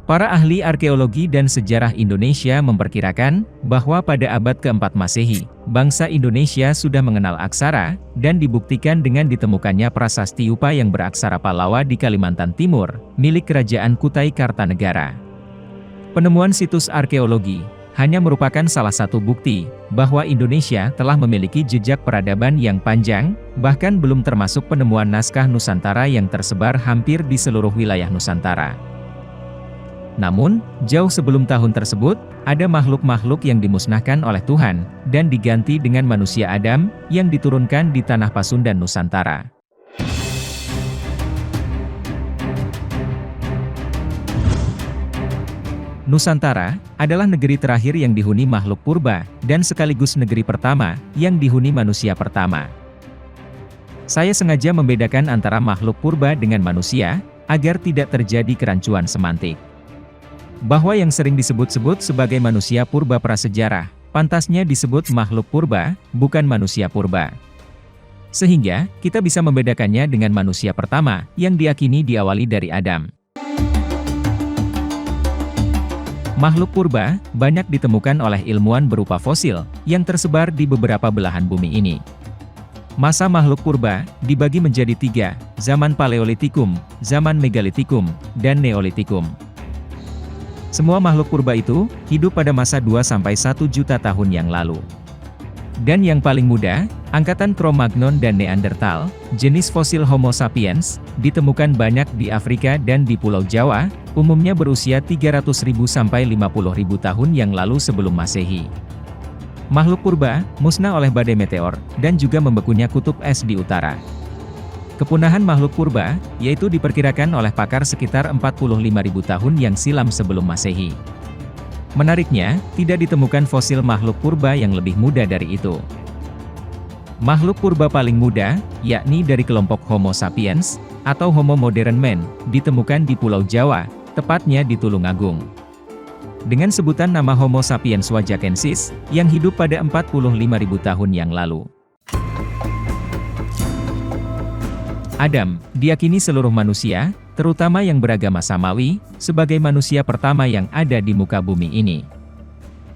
Para ahli arkeologi dan sejarah Indonesia memperkirakan bahwa pada abad ke-4 Masehi, bangsa Indonesia sudah mengenal aksara, dan dibuktikan dengan ditemukannya prasasti Upa yang beraksara Pallawa di Kalimantan Timur, milik Kerajaan Kutai Kartanegara. Penemuan situs arkeologi hanya merupakan salah satu bukti bahwa Indonesia telah memiliki jejak peradaban yang panjang, bahkan belum termasuk penemuan naskah Nusantara yang tersebar hampir di seluruh wilayah Nusantara. Namun, jauh sebelum tahun tersebut, ada makhluk-makhluk yang dimusnahkan oleh Tuhan, dan diganti dengan manusia Adam, yang diturunkan di tanah Pasundan Nusantara. Nusantara adalah negeri terakhir yang dihuni makhluk purba, dan sekaligus negeri pertama yang dihuni manusia pertama. Saya sengaja membedakan antara makhluk purba dengan manusia, agar tidak terjadi kerancuan semantik. Bahwa yang sering disebut-sebut sebagai manusia purba prasejarah, pantasnya disebut makhluk purba, bukan manusia purba. Sehingga, kita bisa membedakannya dengan manusia pertama, yang diyakini diawali dari Adam. Makhluk purba banyak ditemukan oleh ilmuwan berupa fosil, yang tersebar di beberapa belahan bumi ini. Masa makhluk purba dibagi menjadi 3, zaman Paleolitikum, zaman Megalitikum, dan Neolitikum. Semua makhluk purba itu hidup pada masa 2-1 juta tahun yang lalu. Dan yang paling muda, angkatan Cro-Magnon dan Neanderthal, jenis fosil Homo sapiens, ditemukan banyak di Afrika dan di Pulau Jawa, umumnya berusia 300.000 sampai 50.000 tahun yang lalu sebelum Masehi. Makhluk purba musnah oleh badai meteor, dan juga membekunya kutub es di utara. Kepunahan makhluk purba, yaitu diperkirakan oleh pakar sekitar 45.000 tahun yang silam sebelum Masehi. Menariknya, tidak ditemukan fosil makhluk purba yang lebih muda dari itu. Makhluk purba paling muda, yakni dari kelompok Homo sapiens, atau Homo modern man, ditemukan di Pulau Jawa, tepatnya di Tulungagung. Dengan sebutan nama Homo sapiens wajakensis, yang hidup pada 45.000 tahun yang lalu. Adam diyakini seluruh manusia, terutama yang beragama Samawi, sebagai manusia pertama yang ada di muka bumi ini.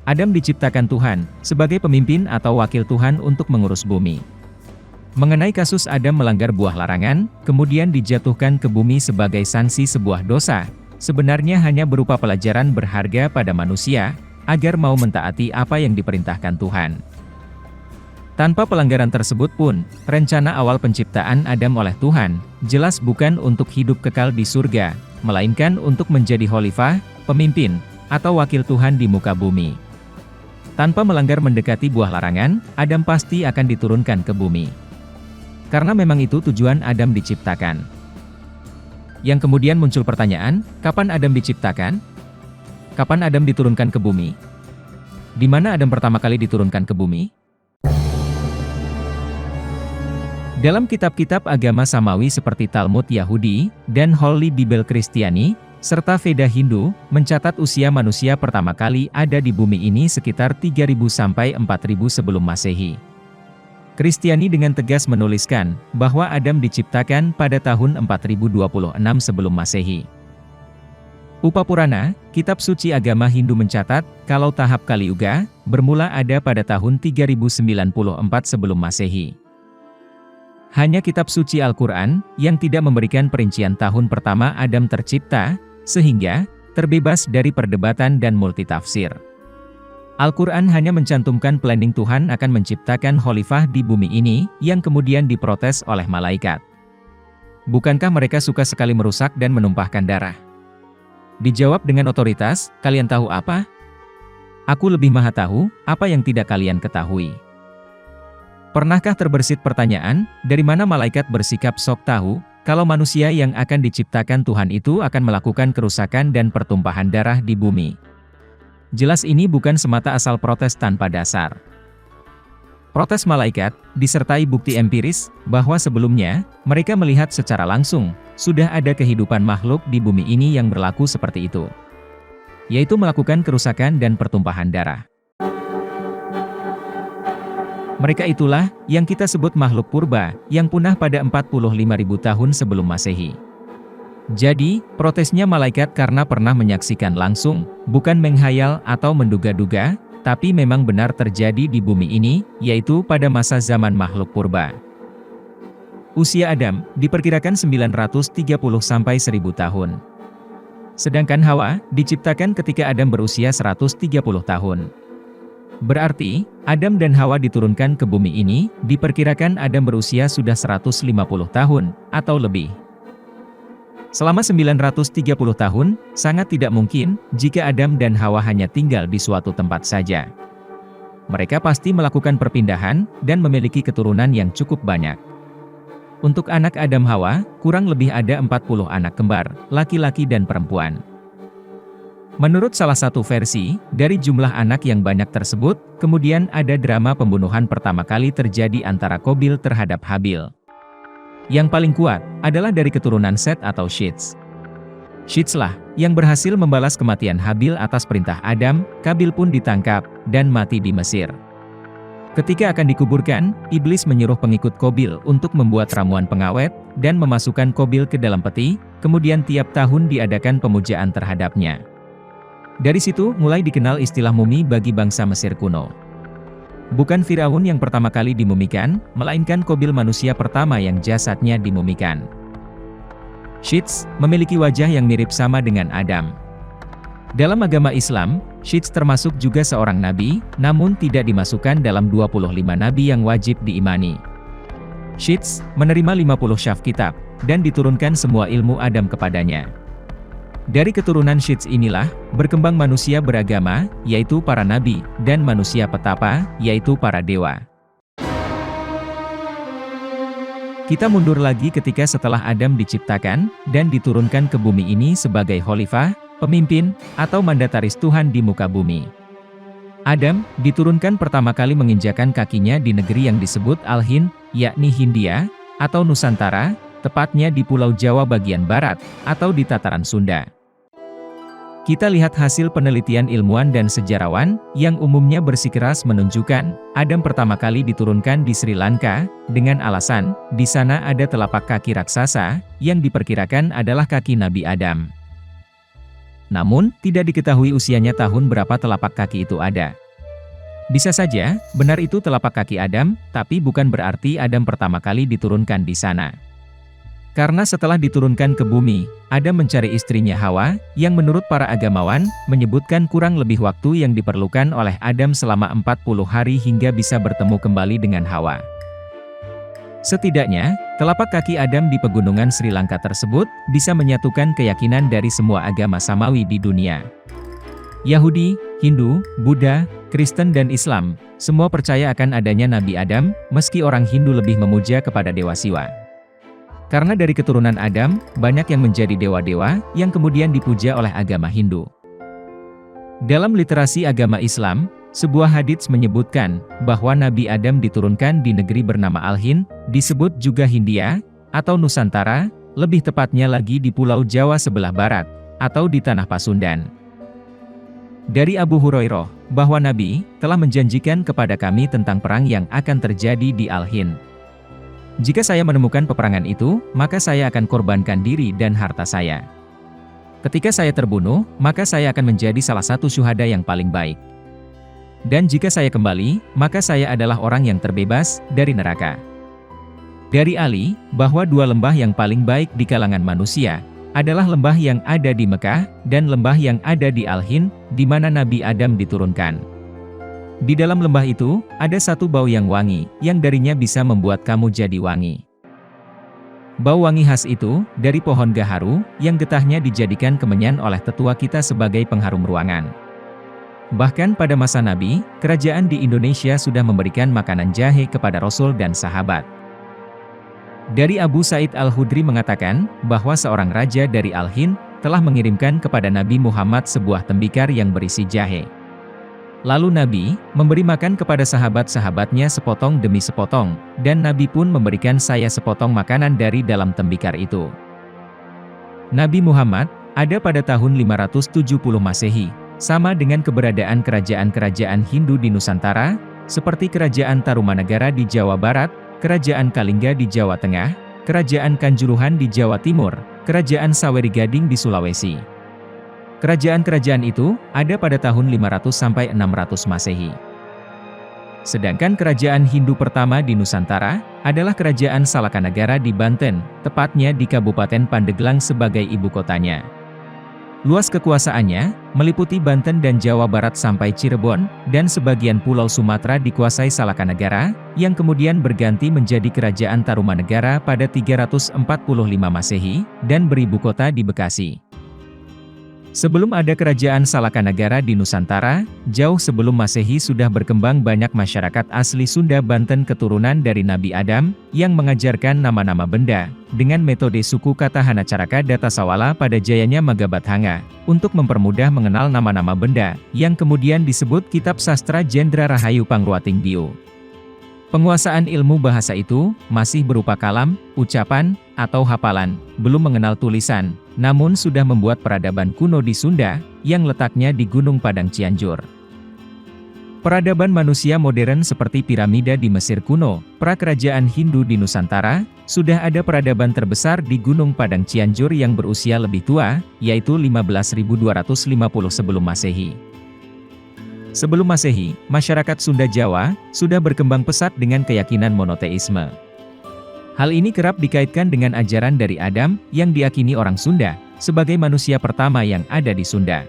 Adam diciptakan Tuhan, sebagai pemimpin atau wakil Tuhan untuk mengurus bumi. Mengenai kasus Adam melanggar buah larangan, kemudian dijatuhkan ke bumi sebagai sanksi sebuah dosa, sebenarnya hanya berupa pelajaran berharga pada manusia, agar mau mentaati apa yang diperintahkan Tuhan. Tanpa pelanggaran tersebut pun, rencana awal penciptaan Adam oleh Tuhan, jelas bukan untuk hidup kekal di surga, melainkan untuk menjadi khalifah, pemimpin, atau wakil Tuhan di muka bumi. Tanpa melanggar mendekati buah larangan, Adam pasti akan diturunkan ke bumi. Karena memang itu tujuan Adam diciptakan. Yang kemudian muncul pertanyaan, kapan Adam diciptakan? Kapan Adam diturunkan ke bumi? Di mana Adam pertama kali diturunkan ke bumi? Dalam kitab-kitab agama Samawi seperti Talmud Yahudi, dan Holy Bible Kristiani, serta Veda Hindu, mencatat usia manusia pertama kali ada di bumi ini sekitar 3.000 sampai 4.000 sebelum Masehi. Kristiani dengan tegas menuliskan, bahwa Adam diciptakan pada tahun 4026 sebelum Masehi. Upapurana, kitab suci agama Hindu mencatat, kalau tahap Kali Yuga, bermula ada pada tahun 3094 sebelum Masehi. Hanya kitab suci Al-Quran, yang tidak memberikan perincian tahun pertama Adam tercipta, sehingga, terbebas dari perdebatan dan multitafsir. Al-Quran hanya mencantumkan planning Tuhan akan menciptakan khalifah di bumi ini, yang kemudian diprotes oleh malaikat. Bukankah mereka suka sekali merusak dan menumpahkan darah? Dijawab dengan otoritas, kalian tahu apa? Aku lebih maha tahu, apa yang tidak kalian ketahui. Pernahkah terbersit pertanyaan, dari mana malaikat bersikap sok tahu, kalau manusia yang akan diciptakan Tuhan itu akan melakukan kerusakan dan pertumpahan darah di bumi? Jelas ini bukan semata asal protes tanpa dasar. Protes malaikat, disertai bukti empiris, bahwa sebelumnya, mereka melihat secara langsung, sudah ada kehidupan makhluk di bumi ini yang berlaku seperti itu. Yaitu melakukan kerusakan dan pertumpahan darah. Mereka itulah, yang kita sebut makhluk purba, yang punah pada 45.000 tahun sebelum Masehi. Jadi, protesnya malaikat karena pernah menyaksikan langsung, bukan menghayal atau menduga-duga, tapi memang benar terjadi di bumi ini, yaitu pada masa zaman makhluk purba. Usia Adam diperkirakan 930–1000 tahun. Sedangkan Hawa diciptakan ketika Adam berusia 130 tahun. Berarti, Adam dan Hawa diturunkan ke bumi ini, diperkirakan Adam berusia sudah 150 tahun, atau lebih. Selama 930 tahun, sangat tidak mungkin jika Adam dan Hawa hanya tinggal di suatu tempat saja. Mereka pasti melakukan perpindahan dan memiliki keturunan yang cukup banyak. Untuk anak Adam Hawa, kurang lebih ada 40 anak kembar, laki-laki dan perempuan. Menurut salah satu versi, dari jumlah anak yang banyak tersebut, kemudian ada drama pembunuhan pertama kali terjadi antara Qabil terhadap Habil. Yang paling kuat adalah dari keturunan Set atau Shits. Shits lah yang berhasil membalas kematian Habil atas perintah Adam. Qabil pun ditangkap dan mati di Mesir. Ketika akan dikuburkan, iblis menyuruh pengikut Qabil untuk membuat ramuan pengawet dan memasukkan Qabil ke dalam peti, kemudian tiap tahun diadakan pemujaan terhadapnya. Dari situ mulai dikenal istilah mumi bagi bangsa Mesir kuno. Bukan Firaun yang pertama kali dimumikan, melainkan Qabil manusia pertama yang jasadnya dimumikan. Shits memiliki wajah yang mirip sama dengan Adam. Dalam agama Islam, Shits termasuk juga seorang nabi, namun tidak dimasukkan dalam 25 nabi yang wajib diimani. Shits menerima 50 syaf kitab, dan diturunkan semua ilmu Adam kepadanya. Dari keturunan Shits inilah, berkembang manusia beragama, yaitu para nabi, dan manusia petapa, yaitu para dewa. Kita mundur lagi ketika setelah Adam diciptakan, dan diturunkan ke bumi ini sebagai khalifah, pemimpin, atau mandataris Tuhan di muka bumi. Adam diturunkan pertama kali menginjakan kakinya di negeri yang disebut Al-Hind, yakni Hindia, atau Nusantara, tepatnya di Pulau Jawa bagian barat, atau di Tataran Sunda. Kita lihat hasil penelitian ilmuwan dan sejarawan, yang umumnya bersikeras menunjukkan, Adam pertama kali diturunkan di Sri Lanka, dengan alasan, di sana ada telapak kaki raksasa, yang diperkirakan adalah kaki Nabi Adam. Namun, tidak diketahui usianya tahun berapa telapak kaki itu ada. Bisa saja, benar itu telapak kaki Adam, tapi bukan berarti Adam pertama kali diturunkan di sana. Karena setelah diturunkan ke bumi, Adam mencari istrinya Hawa, yang menurut para agamawan, menyebutkan kurang lebih waktu yang diperlukan oleh Adam selama 40 hari hingga bisa bertemu kembali dengan Hawa. Setidaknya, telapak kaki Adam di pegunungan Sri Lanka tersebut, bisa menyatukan keyakinan dari semua agama samawi di dunia. Yahudi, Hindu, Buddha, Kristen dan Islam, semua percaya akan adanya Nabi Adam, meski orang Hindu lebih memuja kepada Dewa Siwa. Karena dari keturunan Adam, banyak yang menjadi dewa-dewa, yang kemudian dipuja oleh agama Hindu. Dalam literasi agama Islam, sebuah hadits menyebutkan, bahwa Nabi Adam diturunkan di negeri bernama Al-Hind, disebut juga Hindia, atau Nusantara, lebih tepatnya lagi di Pulau Jawa sebelah barat, atau di Tanah Pasundan. Dari Abu Hurairah, bahwa Nabi, telah menjanjikan kepada kami tentang perang yang akan terjadi di Al-Hind. Jika saya menemukan peperangan itu, maka saya akan korbankan diri dan harta saya. Ketika saya terbunuh, maka saya akan menjadi salah satu syuhada yang paling baik. Dan jika saya kembali, maka saya adalah orang yang terbebas dari neraka. Dari Ali, bahwa dua lembah yang paling baik di kalangan manusia, adalah lembah yang ada di Mekah, dan lembah yang ada di Al-Hind, di mana Nabi Adam diturunkan. Di dalam lembah itu, ada satu bau yang wangi, yang darinya bisa membuat kamu jadi wangi. Bau wangi khas itu, dari pohon gaharu, yang getahnya dijadikan kemenyan oleh tetua kita sebagai pengharum ruangan. Bahkan pada masa Nabi, kerajaan di Indonesia sudah memberikan makanan jahe kepada Rasul dan sahabat. Dari Abu Sa'id Al-Khudri mengatakan, bahwa seorang raja dari Al-Hind, telah mengirimkan kepada Nabi Muhammad sebuah tembikar yang berisi jahe. Lalu Nabi, memberi makan kepada sahabat-sahabatnya sepotong demi sepotong, dan Nabi pun memberikan saya sepotong makanan dari dalam tembikar itu. Nabi Muhammad, ada pada tahun 570 Masehi, sama dengan keberadaan kerajaan-kerajaan Hindu di Nusantara, seperti Kerajaan Tarumanagara di Jawa Barat, Kerajaan Kalingga di Jawa Tengah, Kerajaan Kanjuruhan di Jawa Timur, Kerajaan Saweri Gading di Sulawesi. Kerajaan-kerajaan itu ada pada tahun 500 sampai 600 Masehi. Sedangkan kerajaan Hindu pertama di Nusantara adalah Kerajaan Salakanagara di Banten, tepatnya di Kabupaten Pandeglang sebagai ibu kotanya. Luas kekuasaannya meliputi Banten dan Jawa Barat sampai Cirebon, dan sebagian pulau Sumatera dikuasai Salakanagara, yang kemudian berganti menjadi Kerajaan Tarumanegara pada 345 Masehi, dan beribu kota di Bekasi. Sebelum ada Kerajaan Salakanagara di Nusantara, jauh sebelum Masehi sudah berkembang banyak masyarakat asli Sunda Banten keturunan dari Nabi Adam, yang mengajarkan nama-nama benda, dengan metode suku kata Hanacaraka Datasawala pada jayanya Magabathanga, untuk mempermudah mengenal nama-nama benda, yang kemudian disebut Kitab Sastra Jendra Rahayu Pangruating Diu. Penguasaan ilmu bahasa itu masih berupa kalam, ucapan, atau hafalan, belum mengenal tulisan, namun sudah membuat peradaban kuno di Sunda, yang letaknya di Gunung Padang Cianjur. Peradaban manusia modern seperti piramida di Mesir kuno, prakerajaan Hindu di Nusantara, sudah ada peradaban terbesar di Gunung Padang Cianjur yang berusia lebih tua, yaitu 15.250 sebelum Masehi. Sebelum Masehi, masyarakat Sunda Jawa sudah berkembang pesat dengan keyakinan monoteisme. Hal ini kerap dikaitkan dengan ajaran dari Adam, yang diyakini orang Sunda sebagai manusia pertama yang ada di Sunda.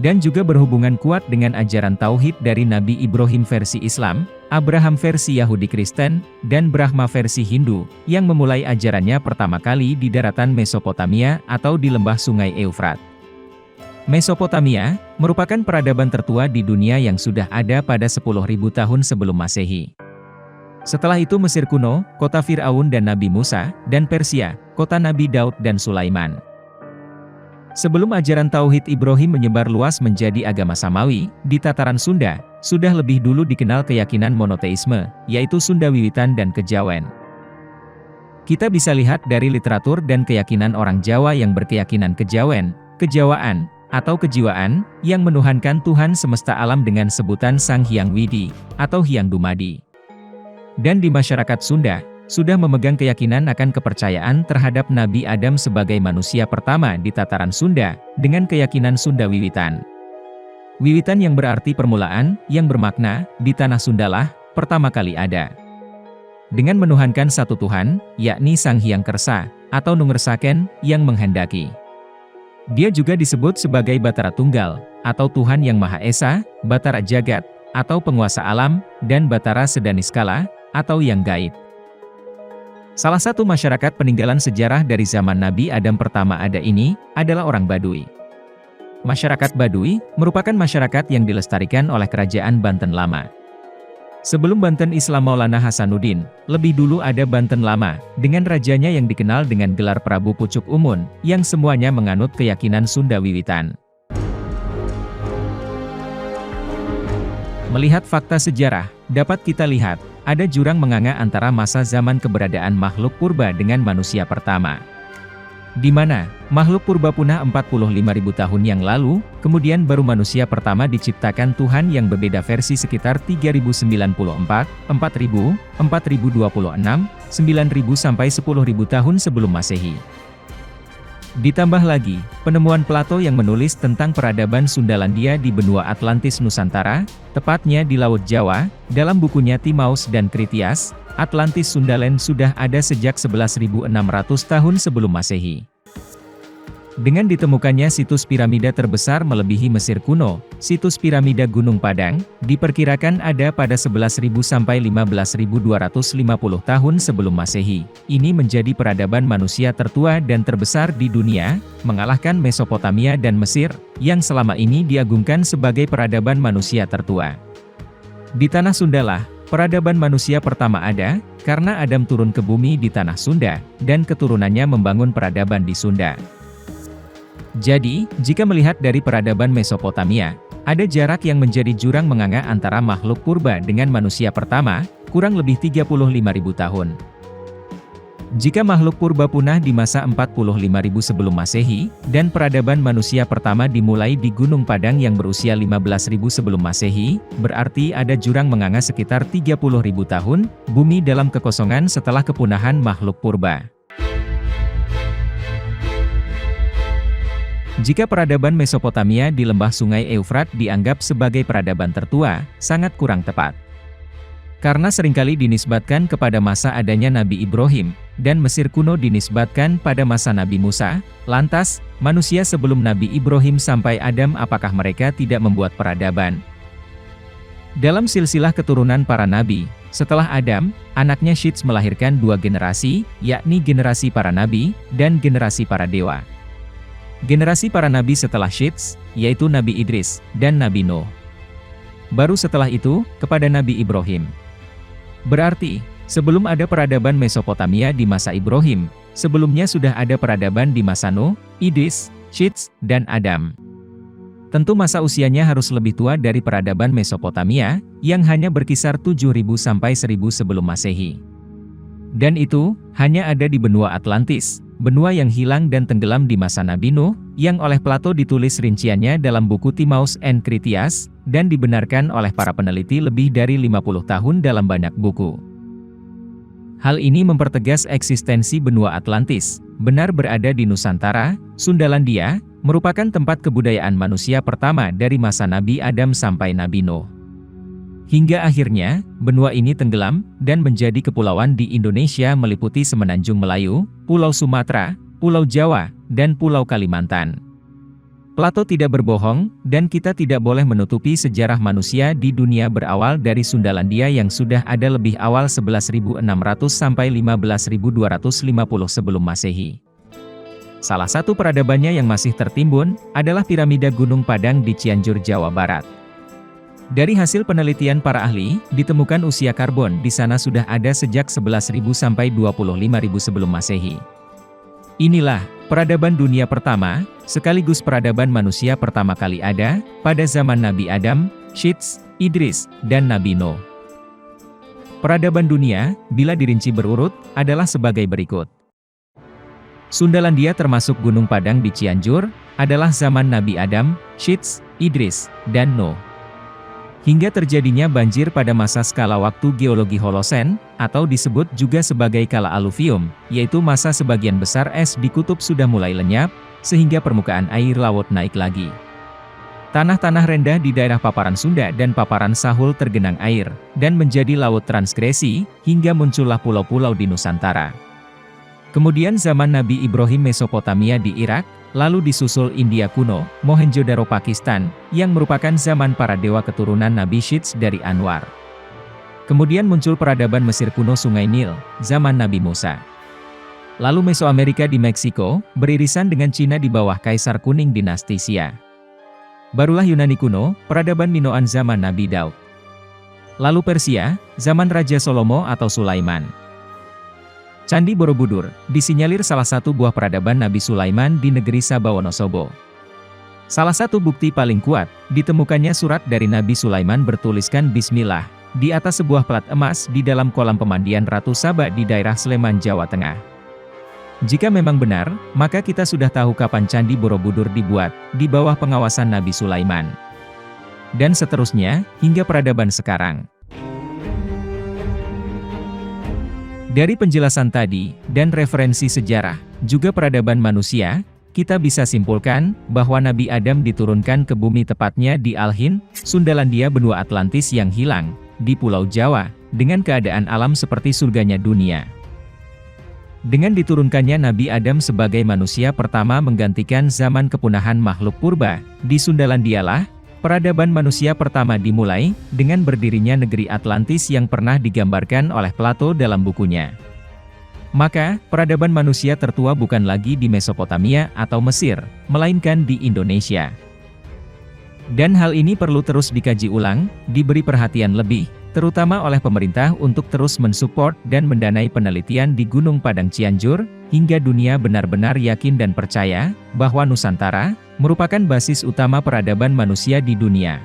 Dan juga berhubungan kuat dengan ajaran Tauhid dari Nabi Ibrahim versi Islam, Abraham versi Yahudi Kristen, dan Brahma versi Hindu, yang memulai ajarannya pertama kali di daratan Mesopotamia atau di lembah Sungai Eufrat. Mesopotamia merupakan peradaban tertua di dunia yang sudah ada pada 10.000 tahun sebelum Masehi. Setelah itu Mesir kuno, kota Fir'aun dan Nabi Musa, dan Persia, kota Nabi Daud dan Sulaiman. Sebelum ajaran Tauhid Ibrahim menyebar luas menjadi agama Samawi, di tataran Sunda, sudah lebih dulu dikenal keyakinan monoteisme, yaitu Sunda Wiwitan dan Kejawen. Kita bisa lihat dari literatur dan keyakinan orang Jawa yang berkeyakinan Kejawen, Kejawaan, atau kejiwaan, yang menuhankan Tuhan semesta alam dengan sebutan Sang Hyang Widi, atau Hyang Dumadi. Dan di masyarakat Sunda, sudah memegang keyakinan akan kepercayaan terhadap Nabi Adam sebagai manusia pertama di tataran Sunda, dengan keyakinan Sunda Wiwitan. Wiwitan yang berarti permulaan, yang bermakna, di tanah Sundalah, pertama kali ada. Dengan menuhankan satu Tuhan, yakni Sang Hyang Kersa, atau Nungersaken, yang menghendaki. Dia juga disebut sebagai Batara Tunggal, atau Tuhan yang Maha Esa, Batara Jagat, atau penguasa alam, dan Batara Sedaniskala, atau yang gaib. Salah satu masyarakat peninggalan sejarah dari zaman Nabi Adam pertama ada ini, adalah orang Baduy. Masyarakat Baduy merupakan masyarakat yang dilestarikan oleh Kerajaan Banten Lama. Sebelum Banten Islam Maulana Hasanuddin, lebih dulu ada Banten Lama, dengan rajanya yang dikenal dengan gelar Prabu Pucuk Umun, yang semuanya menganut keyakinan Sunda Wiwitan. Melihat fakta sejarah, dapat kita lihat, ada jurang menganga antara masa zaman keberadaan makhluk purba dengan manusia pertama. Di mana, makhluk purba punah 45.000 tahun yang lalu, kemudian baru manusia pertama diciptakan Tuhan yang berbeda versi sekitar 3094, 4000, 4026, 9000 sampai 10.000 tahun sebelum Masehi. Ditambah lagi, penemuan Plato yang menulis tentang peradaban Sundalandia di benua Atlantis Nusantara, tepatnya di Laut Jawa, dalam bukunya Timaus dan Critias, Atlantis Sundaland sudah ada sejak 11.600 tahun sebelum Masehi. Dengan ditemukannya situs piramida terbesar melebihi Mesir kuno, situs piramida Gunung Padang, diperkirakan ada pada 11.000 sampai 15.250 tahun sebelum Masehi. Ini menjadi peradaban manusia tertua dan terbesar di dunia, mengalahkan Mesopotamia dan Mesir, yang selama ini diagungkan sebagai peradaban manusia tertua. Di tanah Sundalah, peradaban manusia pertama ada, karena Adam turun ke bumi di tanah Sunda, dan keturunannya membangun peradaban di Sunda. Jadi, jika melihat dari peradaban Mesopotamia, ada jarak yang menjadi jurang menganga antara makhluk purba dengan manusia pertama, kurang lebih 35.000 tahun. Jika makhluk purba punah di masa 45.000 sebelum Masehi, dan peradaban manusia pertama dimulai di Gunung Padang yang berusia 15.000 sebelum Masehi, berarti ada jurang menganga sekitar 30.000 tahun, bumi dalam kekosongan setelah kepunahan makhluk purba. Jika peradaban Mesopotamia di lembah Sungai Eufrat dianggap sebagai peradaban tertua, sangat kurang tepat. Karena seringkali dinisbatkan kepada masa adanya Nabi Ibrahim, dan Mesir kuno dinisbatkan pada masa Nabi Musa, lantas, manusia sebelum Nabi Ibrahim sampai Adam apakah mereka tidak membuat peradaban? Dalam silsilah keturunan para nabi, setelah Adam, anaknya Syits melahirkan dua generasi, yakni generasi para nabi, dan generasi para dewa. Generasi para nabi setelah Syits, yaitu Nabi Idris, dan Nabi Nuh. Baru setelah itu, kepada Nabi Ibrahim. Berarti, sebelum ada peradaban Mesopotamia di masa Ibrahim, sebelumnya sudah ada peradaban di masa Nuh, Idris, Syits, dan Adam. Tentu masa usianya harus lebih tua dari peradaban Mesopotamia, yang hanya berkisar 7.000 sampai 1.000 sebelum Masehi. Dan itu, hanya ada di benua Atlantis, benua yang hilang dan tenggelam di masa Nabi Nuh, yang oleh Plato ditulis rinciannya dalam buku Timaeus and Critias, dan dibenarkan oleh para peneliti lebih dari 50 tahun dalam banyak buku. Hal ini mempertegas eksistensi benua Atlantis, benar berada di Nusantara. Sundalandia, merupakan tempat kebudayaan manusia pertama dari masa Nabi Adam sampai Nabi Nuh. Hingga akhirnya, benua ini tenggelam, dan menjadi kepulauan di Indonesia meliputi Semenanjung Melayu, Pulau Sumatera, Pulau Jawa, dan Pulau Kalimantan. Plato tidak berbohong, dan kita tidak boleh menutupi sejarah manusia di dunia berawal dari Sundalandia yang sudah ada lebih awal 11.600 sampai 15.250 sebelum Masehi. Salah satu peradabannya yang masih tertimbun, adalah piramida Gunung Padang di Cianjur, Jawa Barat. Dari hasil penelitian para ahli, ditemukan usia karbon di sana sudah ada sejak 11.000 sampai 25.000 sebelum Masehi. Inilah peradaban dunia pertama, sekaligus peradaban manusia pertama kali ada, pada zaman Nabi Adam, Syits, Idris, dan Nabi Nuh. Peradaban dunia, bila dirinci berurut, adalah sebagai berikut. Sundalandia termasuk Gunung Padang di Cianjur, adalah zaman Nabi Adam, Syits, Idris, dan Nuh. Hingga terjadinya banjir pada masa skala waktu geologi Holosen, atau disebut juga sebagai kala aluvium, yaitu masa sebagian besar es di kutub sudah mulai lenyap, sehingga permukaan air laut naik lagi. Tanah-tanah rendah di daerah paparan Sunda dan paparan Sahul tergenang air, dan menjadi laut transgresi, hingga muncullah pulau-pulau di Nusantara. Kemudian zaman Nabi Ibrahim Mesopotamia di Irak, lalu disusul India kuno, Mohenjo-daro Pakistan, yang merupakan zaman para dewa keturunan Nabi Syits dari Anwar. Kemudian muncul peradaban Mesir kuno Sungai Nil, zaman Nabi Musa. Lalu Mesoamerika di Meksiko, beririsan dengan Cina di bawah Kaisar Kuning dinasti Xia. Barulah Yunani kuno, peradaban Minoan zaman Nabi Daud. Lalu Persia, zaman Raja Salomo atau Sulaiman. Candi Borobudur, disinyalir salah satu buah peradaban Nabi Sulaiman di negeri Sabah Wonosobo. Salah satu bukti paling kuat, ditemukannya surat dari Nabi Sulaiman bertuliskan Bismillah, di atas sebuah plat emas di dalam kolam pemandian Ratu Saba di daerah Sleman, Jawa Tengah. Jika memang benar, maka kita sudah tahu kapan Candi Borobudur dibuat, di bawah pengawasan Nabi Sulaiman. Dan seterusnya, hingga peradaban sekarang. Dari penjelasan tadi, dan referensi sejarah, juga peradaban manusia, kita bisa simpulkan, bahwa Nabi Adam diturunkan ke bumi tepatnya di Al-Hind, Sundalandia benua Atlantis yang hilang, di Pulau Jawa, dengan keadaan alam seperti surganya dunia. Dengan diturunkannya Nabi Adam sebagai manusia pertama menggantikan zaman kepunahan makhluk purba, di Sundalandialah, peradaban manusia pertama dimulai, dengan berdirinya negeri Atlantis yang pernah digambarkan oleh Plato dalam bukunya. Maka, peradaban manusia tertua bukan lagi di Mesopotamia atau Mesir, melainkan di Indonesia. Dan hal ini perlu terus dikaji ulang, diberi perhatian lebih, terutama oleh pemerintah untuk terus mensupport dan mendanai penelitian di Gunung Padang Cianjur, hingga dunia benar-benar yakin dan percaya, bahwa Nusantara, merupakan basis utama peradaban manusia di dunia.